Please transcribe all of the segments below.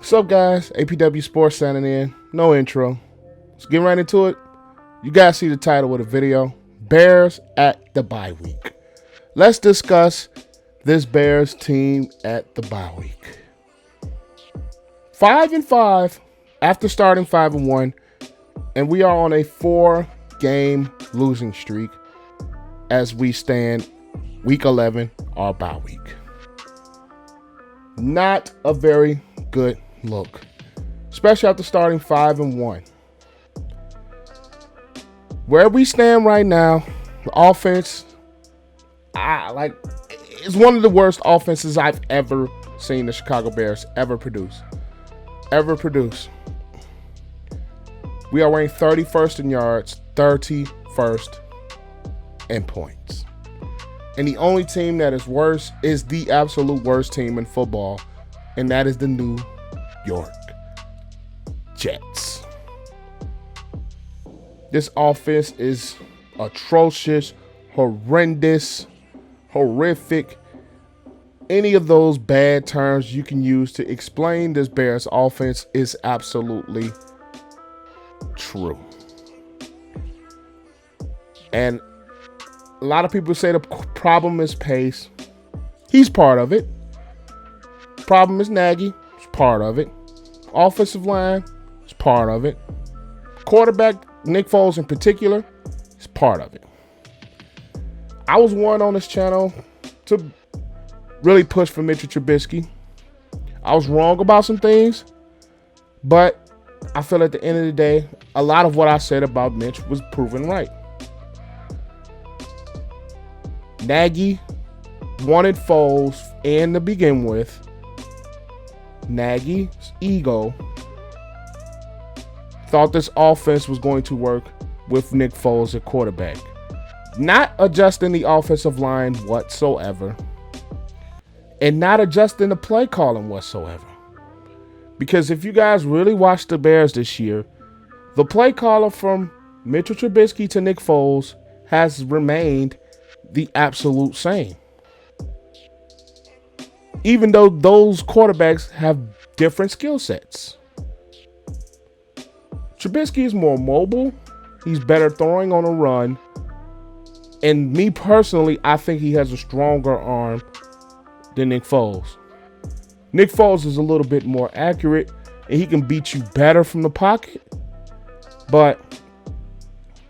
What's up, guys? APW Sports signing in. No intro. Let's get right into it. You guys see the title of the video. Bears at the bye week. Let's discuss this Bears team at the bye week. 5-5 after starting 5-1, and we are on a 4-game losing streak as we stand week 11, our bye week. Not a very good look, especially after starting 5-1. Where we stand right now, the offense, it's one of the worst offenses I've ever seen the Chicago Bears ever produce. We are ranked 31st in yards, 31st in points. And the only team that is worse is the absolute worst team in football, and that is the New York Jets. This offense is atrocious, horrendous, horrific. Any of those bad terms you can use to explain this Bears offense is absolutely true. And a lot of people say the problem is pace. He's part of it. Problem is Nagy. He's part of it. Offensive line is part of it. Quarterback, Nick Foles in particular, is part of it. I was one on this channel to really push for Mitchell Trubisky. I was wrong about some things, but I feel at the end of the day, a lot of what I said about Mitch was proven right. Nagy wanted Foles, and to begin with, Nagy's ego thought this offense was going to work with Nick Foles at quarterback. Not adjusting the offensive line whatsoever, and not adjusting the play calling whatsoever. Because if you guys really watch the Bears this year, the play caller from Mitchell Trubisky to Nick Foles has remained the absolute same. Even though those quarterbacks have different skill sets. Trubisky is more mobile. He's better throwing on a run. And me personally, I think he has a stronger arm than Nick Foles. Nick Foles is a little bit more accurate, and he can beat you better from the pocket. But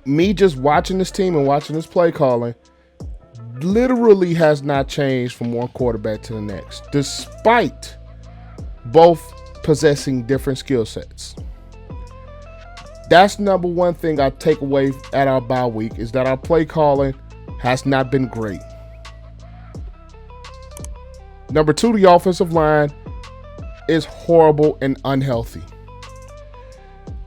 me just watching this team and watching this play calling literally has not changed from one quarterback to the next, despite both possessing different skill sets. That's number one thing I take away at our bye week, is that our play calling has not been great. Number two, the offensive line is horrible and unhealthy.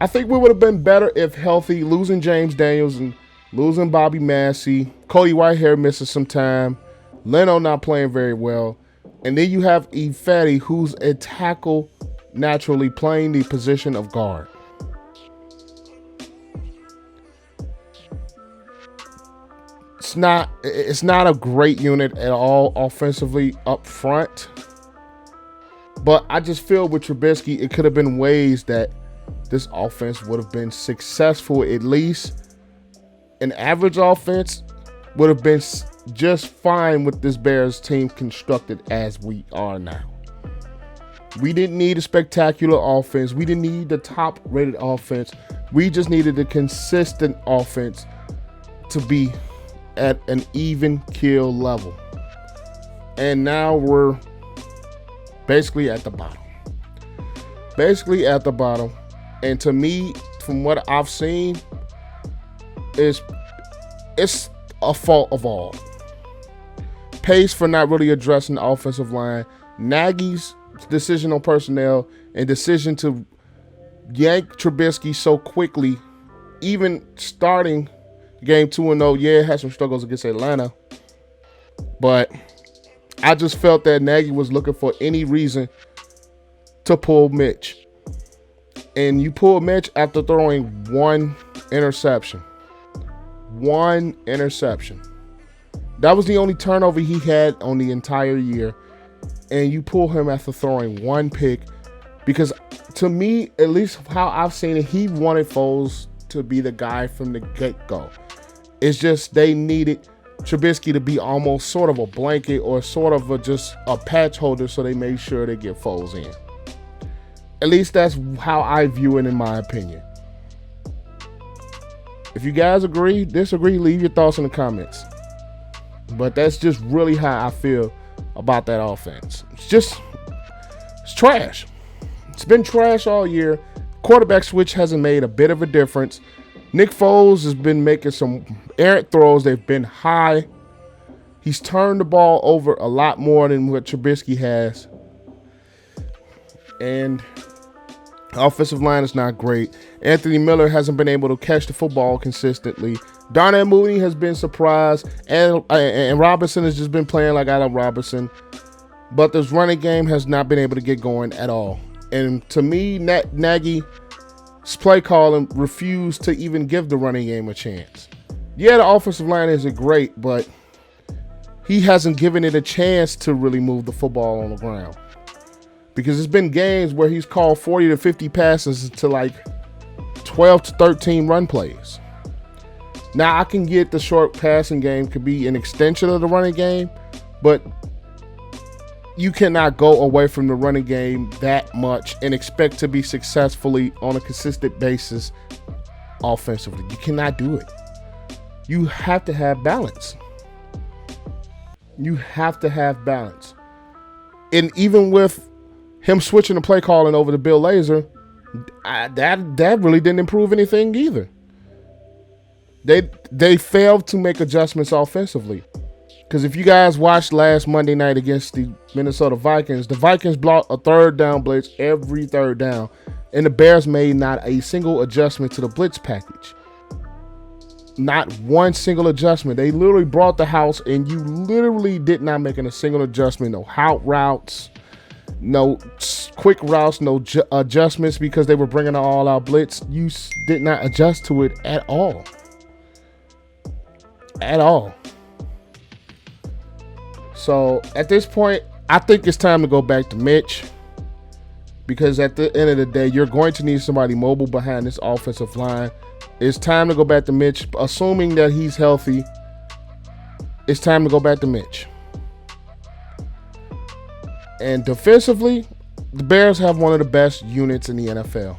I think we would have been better if healthy, losing James Daniels and losing Bobby Massey. Cody Whitehair misses some time. Leno not playing very well. And then you have Ifedi, who's a tackle naturally, playing the position of guard. It's not a great unit at all offensively up front. But I just feel with Trubisky, it could have been ways that this offense would have been successful. At least an average offense would have been just fine with this Bears team constructed as we are now. We didn't need a spectacular offense. We didn't need the top-rated offense. We just needed a consistent offense to be at an even keel level. And now we're basically at the bottom. And to me, from what I've seen, it's a fault of all. Pace for not really addressing the offensive line. Nagy's decision on personnel and decision to yank Trubisky so quickly, even starting game 2-0. Yeah, it had some struggles against Atlanta. But I just felt that Nagy was looking for any reason to pull Mitch. And you pull Mitch after throwing one interception. That was the only turnover he had on the entire year. And you pull him after throwing one pick Because to me, at least how I've seen it, he wanted Foles to be the guy from the get-go. It's just they needed Trubisky to be almost sort of a blanket or sort of just a patch holder, so they made sure they get Foles in. At least that's how I view it, in my opinion. If you guys agree, disagree, leave your thoughts in the comments. But that's just really how I feel about that offense. It's trash. It's been trash all year. Quarterback switch hasn't made a bit of a difference. Nick Foles has been making some errant throws. They've been high. He's turned the ball over a lot more than what Trubisky has. And offensive line is not great. Anthony Miller hasn't been able to catch the football consistently. Darnell Mooney has been surprised. And Robinson has just been playing like Allen Robinson. But this running game has not been able to get going at all. And to me, Nagy's play calling refused to even give the running game a chance. Yeah, the offensive line isn't great, but he hasn't given it a chance to really move the football on the ground. Because there's been games where he's called 40 to 50 passes to like 12 to 13 run plays. Now, I can get the short passing game could be an extension of the running game, but you cannot go away from the running game that much and expect to be successfully on a consistent basis offensively. You cannot do it. You have to have balance. You have to have balance. And even with him switching the play calling over to Bill Lazor, that really didn't improve anything either. They failed to make adjustments offensively. Because if you guys watched last Monday night against the Minnesota Vikings, the Vikings blocked a third down blitz every third down, and the Bears made not a single adjustment to the blitz package. Not one single adjustment. They literally brought the house, and you literally did not make a single adjustment. No out routes, no quick routes, no adjustments because they were bringing an all-out blitz. You did not adjust to it at all. At all. So at this point, I think it's time to go back to Mitch, because at the end of the day, you're going to need somebody mobile behind this offensive line. It's time to go back to Mitch, assuming that he's healthy. It's time to go back to Mitch. And defensively, the Bears have one of the best units in the NFL.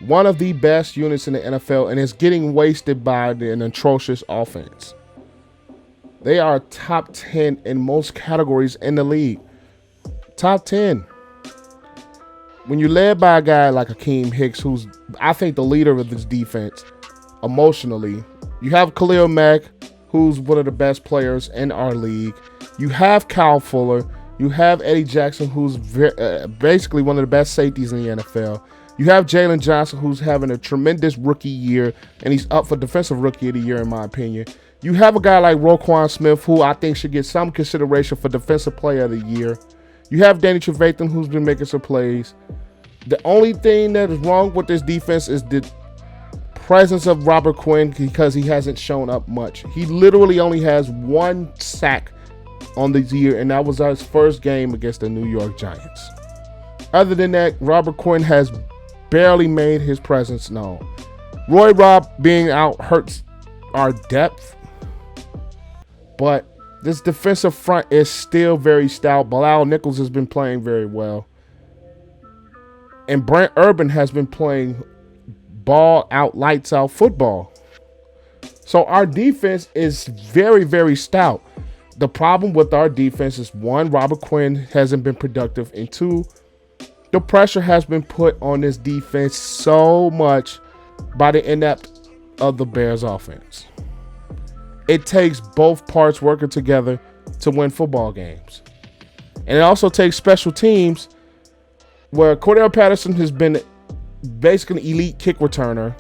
One of the best units in the NFL, and it's getting wasted by an atrocious offense. They are top 10 in most categories in the league. Top 10. When you're led by a guy like Akeem Hicks, who's, I think, the leader of this defense emotionally. You have Khalil Mack, who's one of the best players in our league. You have Kyle Fuller. You have Eddie Jackson, who's basically one of the best safeties in the NFL. You have Jalen Johnson, who's having a tremendous rookie year, and he's up for Defensive Rookie of the Year, in my opinion. You have a guy like Roquan Smith, who I think should get some consideration for Defensive Player of the Year. You have Danny Trevathan, who's been making some plays. The only thing that is wrong with this defense is the presence of Robert Quinn, because he hasn't shown up much. He literally only has one sack on the year, and that was his first game against the New York Giants. Other than that, Robert Quinn has barely made his presence known. Roy Robb being out hurts our depth, but this defensive front is still very stout. Bilal Nichols has been playing very well. And Brent Urban has been playing ball out, lights out football. So our defense is very, very stout. The problem with our defense is, one, Robert Quinn hasn't been productive, and two, the pressure has been put on this defense so much by the inept of the Bears offense. It takes both parts working together to win football games. And it also takes special teams, where Cordell Patterson has been basically an elite kick returner.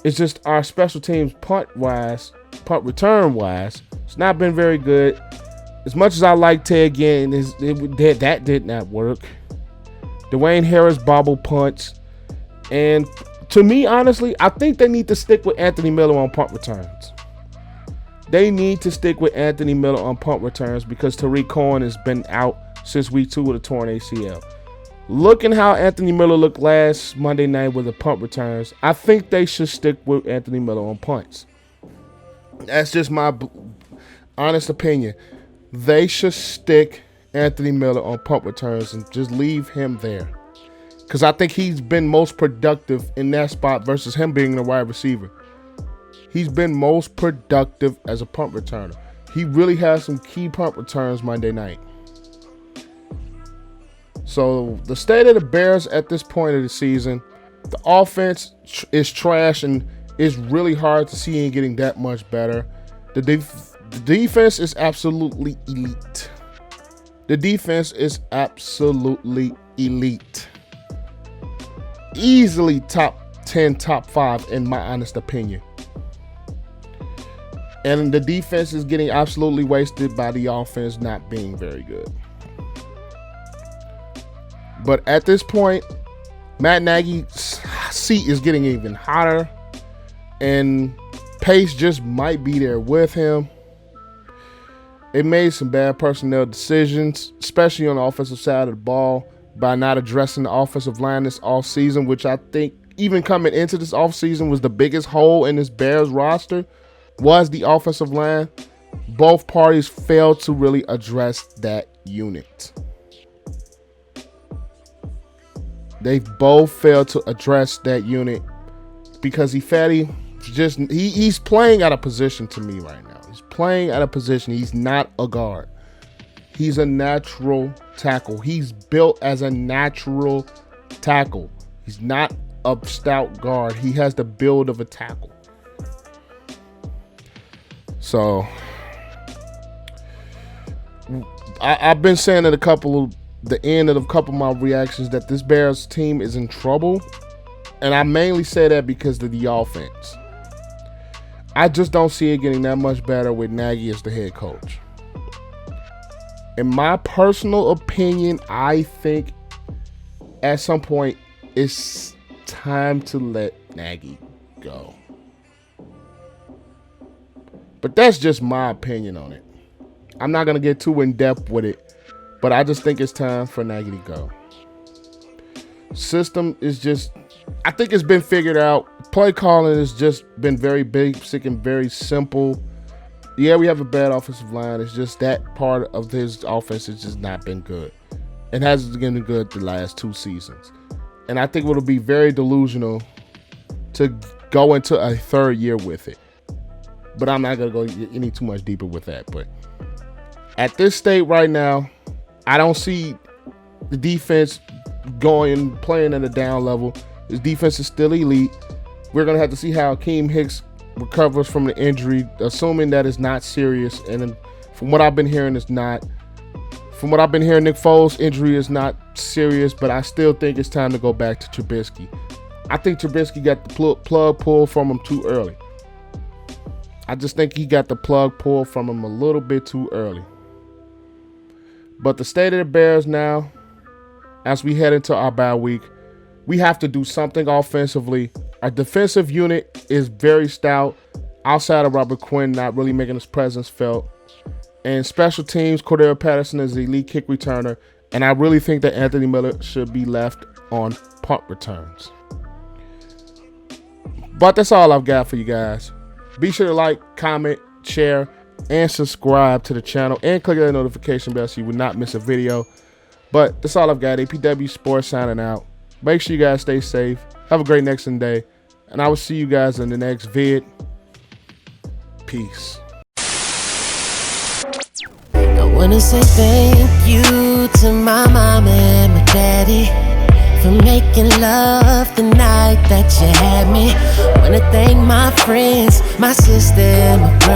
It's just our special teams punt return wise, it's not been very good. As much as I like Ted Ginn, that did not work. Dwayne Harris bobble punts. And to me, honestly, I think they need to stick with Anthony Miller on punt returns. They need to stick with Anthony Miller on punt returns, because Tariq Cohen has been out since week 2 with a torn ACL. Looking how Anthony Miller looked last Monday night with the punt returns, I think they should stick with Anthony Miller on punts. That's just my honest opinion. They should stick Anthony Miller on punt returns and just leave him there. Because I think he's been most productive in that spot versus him being the wide receiver. He's been most productive as a punt returner. He really has some key punt returns Monday night. So the state of the Bears at this point of the season, the offense is trash and it's really hard to see it getting that much better. The defense is absolutely elite. The defense is absolutely elite. Easily top 10, top 5 in my honest opinion. And the defense is getting absolutely wasted by the offense not being very good. But at this point, Matt Nagy's seat is getting even hotter, and Pace just might be there with him. They made some bad personnel decisions, especially on the offensive side of the ball, by not addressing the offensive line this offseason, which I think even coming into this offseason was the biggest hole in this Bears roster, was the offensive line. Both parties failed to really address that unit. They both failed to address that unit because he's playing out of position to me right now. He's playing out of position. He's not a guard. He's a natural tackle. He's built as a natural tackle. He's not a stout guard. He has the build of a tackle. So I've been saying at the end of a couple of my reactions that this Bears team is in trouble. And I mainly say that because of the offense. I just don't see it getting that much better with Nagy as the head coach. In my personal opinion, I think at some point it's time to let Nagy go. But that's just my opinion on it. I'm not going to get too in depth with it. But I just think it's time for Nagy to go. System is just, I think it's been figured out. Play calling has just been very basic and very simple. Yeah, we have a bad offensive line. It's just that part of his offense has just not been good. It hasn't been good the last 2 seasons. And I think it'll be very delusional to go into a third year with it. But I'm not going to go any too much deeper with that. But at this state right now, I don't see the defense playing at a down level. His defense is still elite. We're going to have to see how Akeem Hicks recovers from the injury, assuming that it's not serious. And from what I've been hearing, it's not. From what I've been hearing, Nick Foles' injury is not serious, but I still think it's time to go back to Trubisky. I think Trubisky got the plug pulled from him too early. I just think he got the plug pulled from him a little bit too early. But the state of the Bears now, as we head into our bye week, we have to do something offensively. Our defensive unit is very stout, outside of Robert Quinn not really making his presence felt. And special teams, Cordell Patterson is the elite kick returner. And I really think that Anthony Miller should be left on punt returns. But that's all I've got for you guys. Be sure to like, comment, share, and subscribe to the channel. And click that notification bell so you will not miss a video. But that's all I've got. APW Sports signing out. Make sure you guys stay safe. Have a great next day. And I will see you guys in the next vid. Peace. I wanna say thank you to my mom and my daddy for making love the night that you had me. Wanna thank my friends, my sister, and my brother.